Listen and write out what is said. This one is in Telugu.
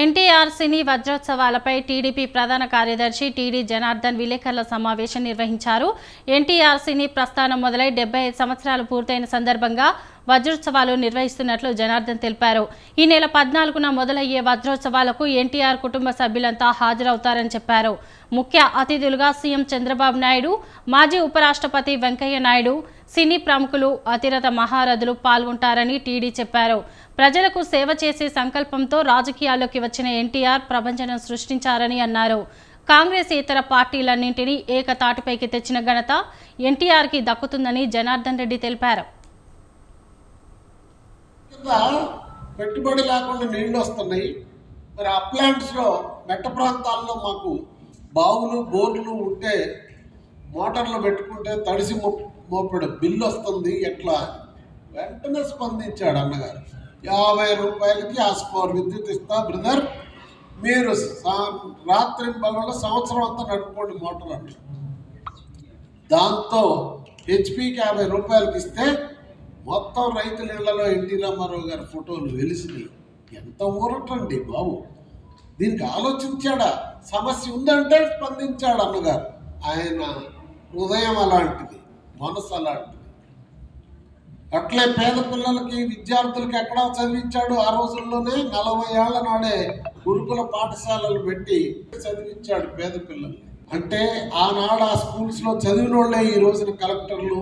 ఎన్టీఆర్ సినీ వజ్రోత్సవాలపై టీడీపీ ప్రధాన కార్యదర్శి టీడీ జనార్దన్ విలేకరుల సమావేశం నిర్వహించారు. ఎన్టీఆర్ సినీ ప్రస్థానం మొదలై 75 సంవత్సరాలు పూర్తయిన సందర్భంగా వజ్రోత్సవాలు నిర్వహిస్తున్నట్లు జనార్దన్ తెలిపారు. ఈ నెల 14న మొదలయ్యే వజ్రోత్సవాలకు ఎన్టీఆర్ కుటుంబ సభ్యులంతా హాజరవుతారని చెప్పారు. ముఖ్య అతిథులుగా సీఎం చంద్రబాబు నాయుడు, మాజీ ఉపరాష్ట్రపతి వెంకయ్య నాయుడు, సినీ ప్రముఖులు, అతిరథ మహారథులు పాల్గొంటారని టీడీ చెప్పారు. ప్రజలకు సేవ చేసే సంకల్పంతో రాజకీయాల్లోకి వచ్చిన ఎన్టీఆర్ ప్రపంచం సృష్టించారని అన్నారు. కాంగ్రెస్ ఇతర పార్టీలన్నింటినీ ఏకతాటిపైకి తెచ్చిన ఘనత ఎన్టీఆర్కి దక్కుతుందని జనార్దన్ రెడ్డి తెలిపారు. పెట్టుబడి లేకుండా నీళ్లు వస్తున్నాయి. మరి అప్లాంట్స్లో మెట్ట ప్రాంతాల్లో మాకు బావులు బోర్లు ఉంటే మోటార్లు పెట్టుకుంటే తడిసి మోపెడు బిల్లు వస్తుంది, ఎట్లా? వెంటనే స్పందించాడు అన్నగారు. 50 రూపాయలకి ఆస్పవర్ విద్యుత్ ఇస్తా బ్రదర్, మీరు రాత్రి పగల సంవత్సరం అంతా నడుపుకోండి మోటార్ అంటే. దాంతో హెచ్పికి 50 రూపాయలకి ఇస్తే మొత్తం రైతుల ఇళ్లలో ఎన్టీ రామారావు గారి ఫోటోలు వెలిసినాయి. ఎంత ఊరటండి బాబు! దీనికి ఆలోచించాడా? సమస్య ఉందంటే స్పందించాడు అన్నగారు. ఆయన హృదయం అలాంటిది, మనసు అలాంటిది. అట్లే పేద పిల్లలకి, విద్యార్థులకి ఎక్కడా చదివించాడు. ఆ రోజుల్లోనే 40 ఏళ్ల నాడే గురుకుల పాఠశాలలు పెట్టి చదివించాడు పేద పిల్లల్ని. అంటే ఆనాడు ఆ స్కూల్స్లో చదివిన వాళ్ళే ఈ రోజున కలెక్టర్లు,